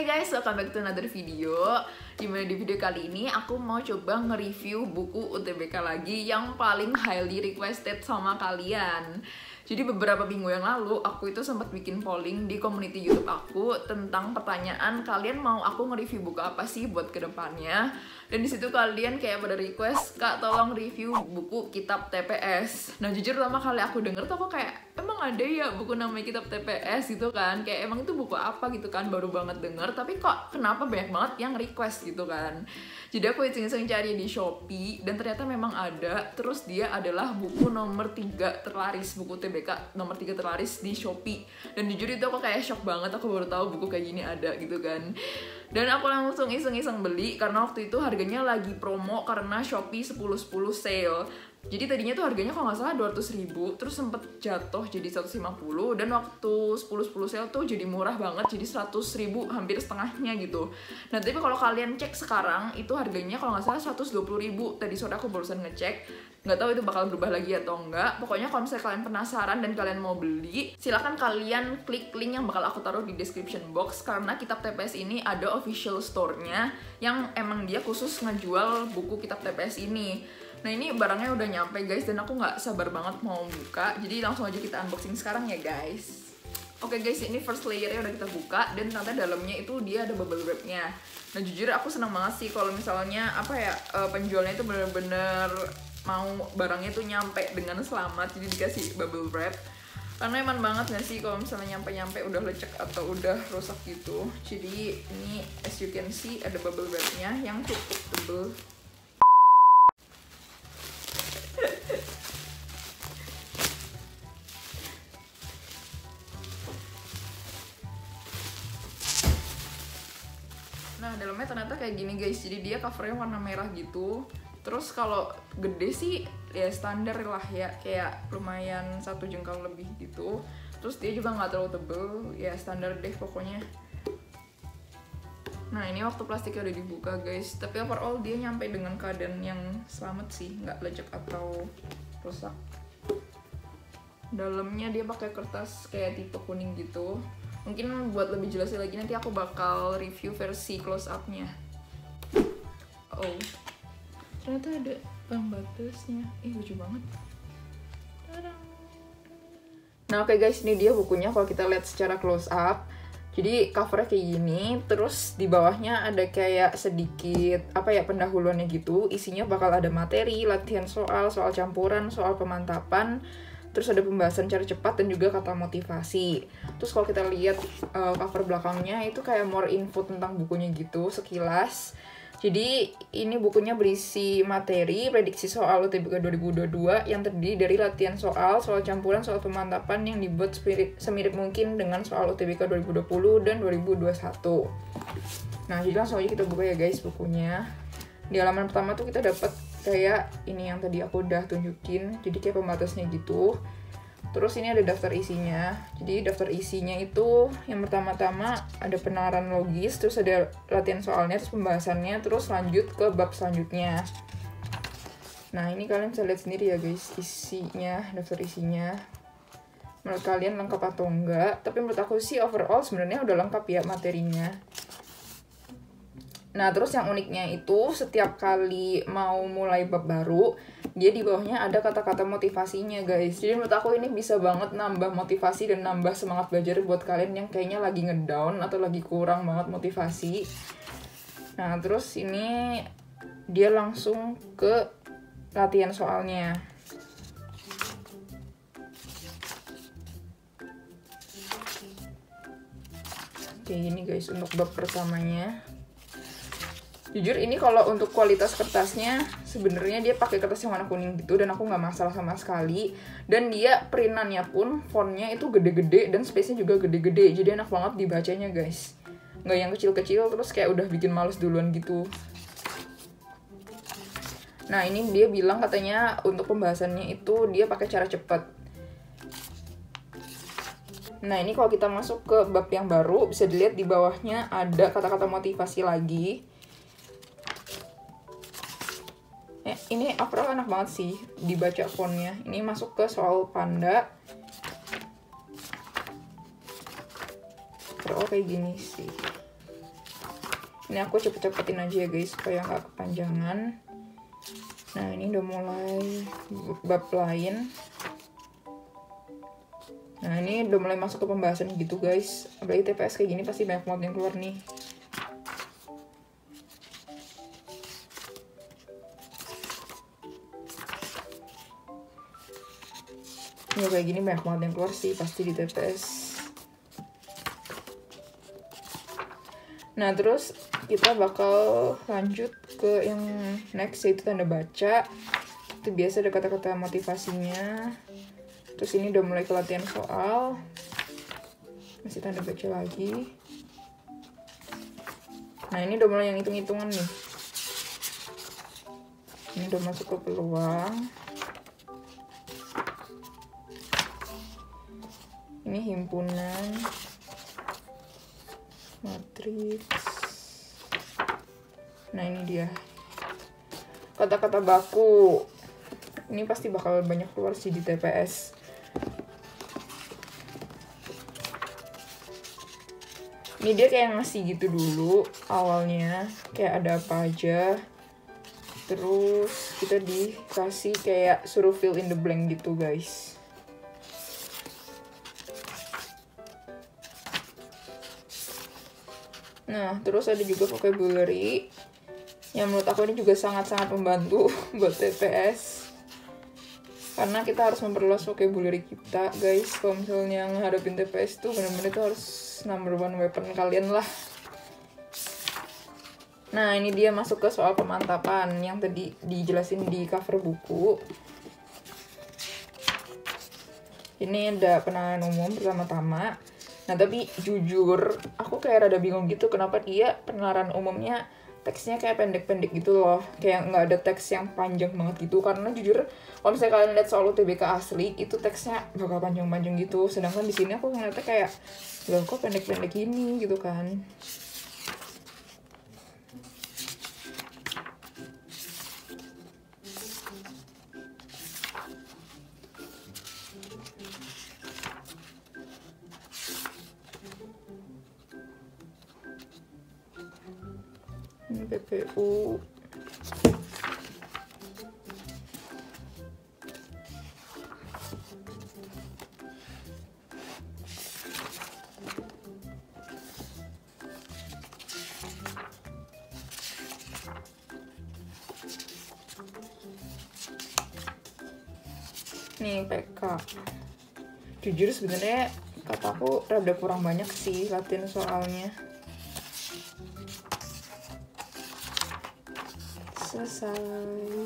Oke guys, welcome back to another video. Dimana di video kali ini aku mau coba nge-review buku UTBK lagi yang paling highly requested sama kalian. Jadi beberapa minggu yang lalu aku itu sempat bikin polling di community YouTube aku tentang pertanyaan kalian mau aku nge-review buku apa sih buat kedepannya. Dan disitu kalian kayak pada request, Kak tolong review buku Kitab TPS. Nah jujur pertama kali aku denger tuh aku kayak emang ada ya buku namanya Kitab TPS gitu kan. Kayak emang itu buku apa gitu kan, baru banget denger. Tapi kok kenapa banyak banget yang request gitu kan. Jadi aku iseng-iseng cari di Shopee dan ternyata memang ada. Terus dia adalah buku nomor 3 terlaris, buku TBK nomor 3 terlaris di Shopee. Dan jujur itu aku kayak shock banget, aku baru tahu buku kayak gini ada gitu kan. Dan aku langsung iseng-iseng beli karena waktu itu harganya lagi promo karena Shopee 10-10 sale. Jadi tadinya tuh harganya kalau nggak salah 200.000, terus sempet jatuh jadi 150, dan waktu 10-10 sale tuh jadi murah banget, jadi 100.000, hampir setengahnya gitu. Nah tapi kalau kalian cek sekarang, itu harganya kalau nggak salah 120.000, tadi sore aku barusan ngecek. Nggak tahu itu bakal berubah lagi atau enggak. Pokoknya kalau misalnya kalian penasaran dan kalian mau beli, silahkan kalian klik link yang bakal aku taruh di description box, karena Kitab TPS ini ada official store-nya yang emang dia khusus ngejual buku Kitab TPS ini. Nah ini barangnya udah nyampe guys, dan aku nggak sabar banget mau buka. Jadi langsung aja kita unboxing sekarang ya guys. Oke guys, ini first layernya udah kita buka, dan ternyata dalamnya itu dia ada bubble wrapnya. Nah jujur aku seneng banget sih kalau misalnya penjualnya itu bener-bener mau barangnya tuh nyampe dengan selamat, jadi dikasih bubble wrap. Karena eman banget gak sih kalau misalnya nyampe-nyampe udah lecek atau udah rusak gitu. Jadi ini as you can see ada bubble wrapnya yang cukup tebel. Nah dalamnya ternyata kayak gini guys, jadi dia covernya warna merah gitu. Terus kalau gede sih ya standar lah ya, kayak lumayan 1 jengkal lebih gitu. Terus dia juga nggak terlalu tebel, ya standar deh pokoknya. Nah ini waktu plastiknya udah dibuka guys, tapi overall dia nyampe dengan keadaan yang selamat sih, nggak lecek atau rusak. Dalamnya dia pakai kertas kayak tipe kuning gitu. Mungkin buat lebih jelasnya lagi nanti aku bakal review versi close up-nya. Oh, ternyata ada pembatasnya. Lucu banget. Nah oke guys, ini dia bukunya kalau kita lihat secara close up. Jadi covernya kayak gini, terus di bawahnya ada kayak sedikit pendahuluannya gitu. Isinya bakal ada materi, latihan soal campuran, soal pemantapan. Terus ada pembahasan cara cepat dan juga kata motivasi. Terus kalau kita lihat cover belakangnya itu kayak more info tentang bukunya gitu sekilas. Jadi ini bukunya berisi materi prediksi soal UTBK 2022 yang terdiri dari latihan soal campuran, soal pemantapan yang dibuat semirip mungkin dengan soal UTBK 2020 dan 2021. Nah jadi langsung aja kita buka ya guys bukunya. Di halaman pertama tuh kita dapat kayak ini yang tadi aku udah tunjukin, jadi kayak pembatasnya gitu. Terus ini ada daftar isinya. Jadi daftar isinya itu yang pertama-tama ada penalaran logis, terus ada latihan soalnya, terus pembahasannya, terus lanjut ke bab selanjutnya. Nah ini kalian bisa lihat sendiri ya guys isinya, daftar isinya. Menurut kalian lengkap atau enggak? Tapi menurut aku sih overall sebenarnya udah lengkap ya materinya. Nah terus yang uniknya itu setiap kali mau mulai bab baru, dia di bawahnya ada kata-kata motivasinya guys. Jadi menurut aku ini bisa banget nambah motivasi dan nambah semangat belajar buat kalian yang kayaknya lagi ngedown atau lagi kurang banget motivasi. Nah terus ini dia langsung ke latihan soalnya. Kayak gini guys untuk bab pertamanya. Jujur ini kalau untuk kualitas kertasnya sebenarnya dia pakai kertas yang warna kuning gitu, dan aku nggak masalah sama sekali. Dan dia printannya pun fontnya itu gede-gede dan space-nya juga gede-gede, jadi enak banget dibacanya guys. Nggak yang kecil-kecil terus kayak udah bikin males duluan gitu. Nah ini dia bilang katanya untuk pembahasannya itu dia pakai cara cepat. Nah ini kalau kita masuk ke bab yang baru, bisa dilihat di bawahnya ada kata-kata motivasi lagi. Ini overall enak banget sih dibaca fontnya. Ini masuk ke soal panda. Overall kayak gini sih. Ini aku cepet-cepetin aja ya guys supaya nggak kepanjangan. Nah ini udah mulai bab lain. Nah ini udah mulai masuk ke pembahasan gitu guys. Apalagi TPS kayak gini pasti banyak banget yang keluar nih. Ya kayak gini banyak banget yang keluar sih pasti di TPS. Nah terus kita bakal lanjut ke yang next, yaitu tanda baca. Itu biasa ada kata-kata motivasinya. Terus ini udah mulai ke latihan soal. Masih tanda baca lagi. Nah ini udah mulai yang hitung-hitungan nih. Ini udah masuk ke peluang. Ini himpunan, matriks. Nah ini dia kata-kata baku. Ini pasti bakal banyak keluar sih di TPS. Ini dia kayak ngasih gitu dulu awalnya, kayak ada apa aja. Terus kita dikasih kayak suruh fill in the blank gitu guys. Nah, terus ada juga vocabulary yang menurut aku ini juga sangat-sangat membantu buat TPS. Karena kita harus memperluas vocabulary kita, guys. Kalau misalnya ngadepin TPS tuh bener-bener itu harus number one weapon kalian lah. Nah, ini dia masuk ke soal pemantapan yang tadi dijelasin di cover buku. Ini ada penanganan umum pertama-tama. Nah tapi jujur aku kayak rada bingung gitu kenapa dia pengenalan umumnya teksnya kayak pendek-pendek gitu loh, kayak nggak ada teks yang panjang banget gitu. Karena jujur kalau misalnya kalian lihat soal UTBK asli itu teksnya bakal panjang-panjang gitu, sedangkan di sini aku ngeliatnya kayak loh kok pendek-pendek gini gitu kan. Ini PPU. Nih PK. Jujur sebenarnya kataku rada kurang banyak sih latihan soalnya. Selesai.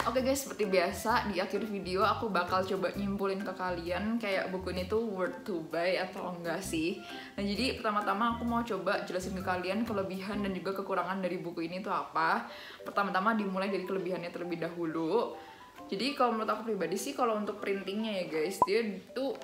Oke guys, seperti biasa di akhir video aku bakal coba nyimpulin ke kalian kayak buku ini tuh worth to buy atau enggak sih. Nah jadi pertama-tama aku mau coba jelasin ke kalian kelebihan dan juga kekurangan dari buku ini tuh apa. Pertama-tama dimulai dari kelebihannya terlebih dahulu. Jadi kalau menurut aku pribadi sih, kalau untuk printingnya ya guys, dia tuh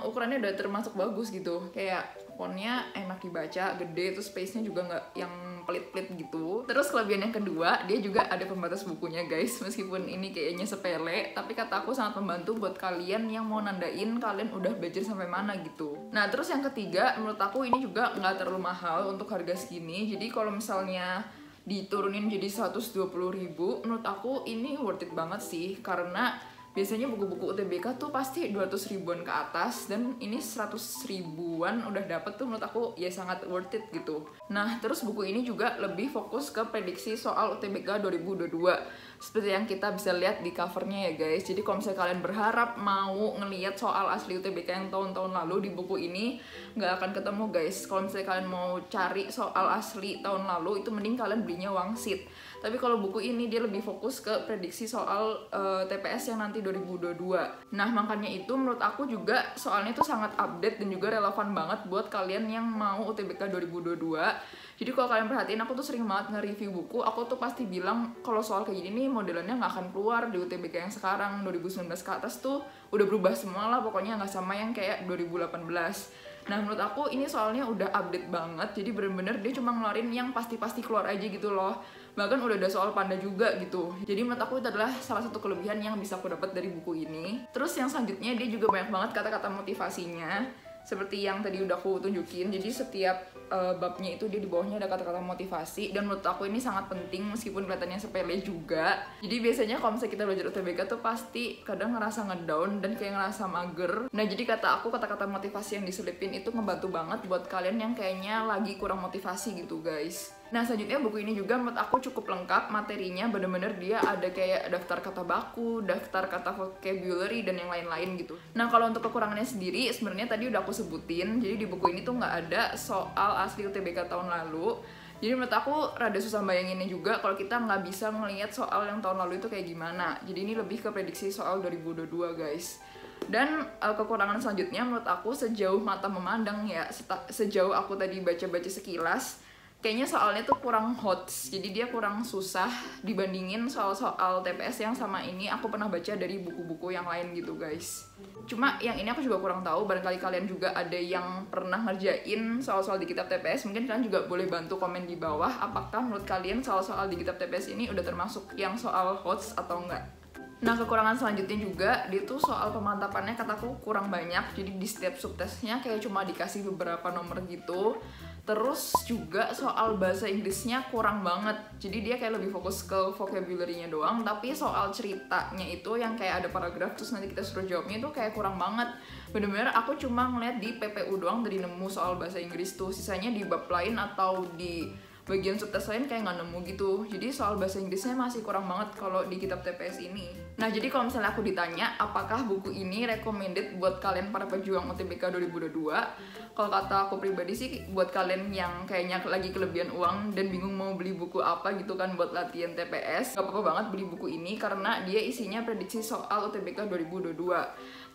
ukurannya udah termasuk bagus gitu. Kayak fontnya enak dibaca, gede, terus space-nya juga nggak yang pelit-pelit gitu. Terus kelebihan yang kedua, dia juga ada pembatas bukunya guys. Meskipun ini kayaknya sepele, tapi kata aku sangat membantu buat kalian yang mau nandain kalian udah belajar sampai mana gitu. Nah terus yang ketiga, menurut aku ini juga nggak terlalu mahal untuk harga segini. Jadi kalau misalnya diturunin jadi 120.000, menurut aku ini worth it banget sih. Karena biasanya buku-buku UTBK tuh pasti 200 ribuan ke atas, dan ini 100 ribuan udah dapet tuh, menurut aku ya sangat worth it gitu. Nah terus buku ini juga lebih fokus ke prediksi soal UTBK 2022 seperti yang kita bisa lihat di covernya ya guys. Jadi kalau misalnya kalian berharap mau ngelihat soal asli UTBK yang tahun-tahun lalu, di buku ini nggak akan ketemu guys. Kalau misalnya kalian mau cari soal asli tahun lalu, itu mending kalian belinya Wangsit. Tapi kalau buku ini dia lebih fokus ke prediksi soal TPS yang nanti 2022. Nah makanya itu menurut aku juga soalnya itu sangat update dan juga relevan banget buat kalian yang mau UTBK 2022. Jadi kalau kalian perhatiin, aku tuh sering banget nge-review buku, aku tuh pasti bilang kalau soal kayak gini nih modelannya nggak akan keluar di UTBK yang sekarang 2019 ke atas tuh udah berubah semua lah, pokoknya nggak sama yang kayak 2018. Nah menurut aku ini soalnya udah update banget, jadi bener-bener dia cuma ngeluarin yang pasti-pasti keluar aja gitu loh. Bahkan udah ada soal panda juga gitu. Jadi menurut aku itu adalah salah satu kelebihan yang bisa aku dapat dari buku ini. Terus yang selanjutnya, dia juga banyak banget kata-kata motivasinya. seperti yang tadi udah aku tunjukin. Jadi setiap babnya itu dia di bawahnya ada kata-kata motivasi, dan menurut aku ini sangat penting meskipun kelihatannya sepele juga. Jadi biasanya kalau misalnya kita belajar UTBK tuh pasti kadang ngerasa ngedown dan kayak ngerasa mager. Nah jadi kata aku, kata-kata motivasi yang diselipin itu ngebantu banget buat kalian yang kayaknya lagi kurang motivasi gitu guys. Nah selanjutnya buku ini juga menurut aku cukup lengkap materinya, bener-bener dia ada kayak daftar kata baku, daftar kata vocabulary, dan yang lain-lain gitu. Nah kalau untuk kekurangannya sendiri sebenarnya tadi udah aku sebutin. Jadi di buku ini tuh nggak ada soal asli UTBK tahun lalu. Jadi menurut aku rada susah bayanginnya juga kalau kita nggak bisa ngelihat soal yang tahun lalu itu kayak gimana. Jadi ini lebih ke prediksi soal 2022 guys. Dan kekurangan selanjutnya menurut aku sejauh mata memandang ya, sejauh aku tadi baca-baca sekilas, kayaknya soalnya tuh kurang hot, jadi dia kurang susah dibandingin soal-soal TPS yang sama ini aku pernah baca dari buku-buku yang lain gitu guys. Cuma yang ini aku juga kurang tahu, barangkali kalian juga ada yang pernah ngerjain soal-soal di kitab TPS, mungkin kalian juga boleh bantu komen di bawah apakah menurut kalian soal-soal di kitab TPS ini udah termasuk yang soal hot atau enggak. Nah kekurangan selanjutnya juga, dia tuh soal pemantapannya kataku kurang banyak, jadi di setiap subtesnya kayak cuma dikasih beberapa nomor gitu. Terus juga soal bahasa Inggrisnya kurang banget, jadi dia kayak lebih fokus ke vocabulary-nya doang, tapi soal ceritanya itu yang kayak ada paragraf terus nanti kita suruh jawabnya itu kayak kurang banget. Bener-bener aku cuma ngeliat di PPU doang dari nemu soal bahasa Inggris tuh, sisanya di bab lain atau di bagian subtes lain kayak nggak nemu gitu. Jadi soal bahasa Inggrisnya masih kurang banget kalau di kitab TPS ini. Nah jadi kalau misalnya aku ditanya apakah buku ini recommended buat kalian para pejuang UTBK 2022, kalau kata aku pribadi sih buat kalian yang kayaknya lagi kelebihan uang dan bingung mau beli buku apa gitu kan buat latihan TPS, gak apa-apa banget beli buku ini karena dia isinya prediksi soal UTBK 2022.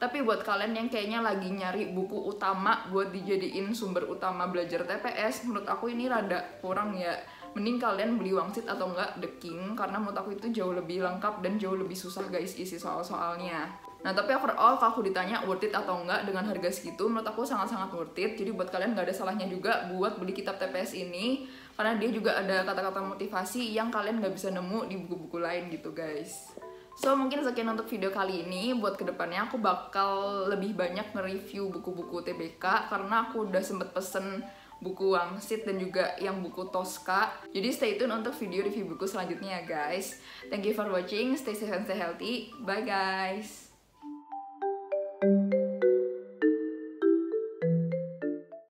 Tapi buat kalian yang kayaknya lagi nyari buku utama buat dijadiin sumber utama belajar TPS, menurut aku ini rada kurang ya. Mending kalian beli Wangsit atau enggak The King, karena menurut aku itu jauh lebih lengkap dan jauh lebih susah guys isi soal-soalnya. Nah tapi overall kalau aku ditanya worth it atau enggak dengan harga segitu, menurut aku sangat-sangat worth it. Jadi buat kalian gak ada salahnya juga buat beli kitab TPS ini, karena dia juga ada kata-kata motivasi yang kalian gak bisa nemu di buku-buku lain gitu guys. So mungkin sekian untuk video kali ini. Buat kedepannya aku bakal lebih banyak nge-review buku-buku TBK, karena aku udah sempet pesen buku Wangsit dan juga yang buku Tosca. Jadi stay tune untuk video review buku selanjutnya ya guys. Thank you for watching, stay safe and stay healthy. Bye guys.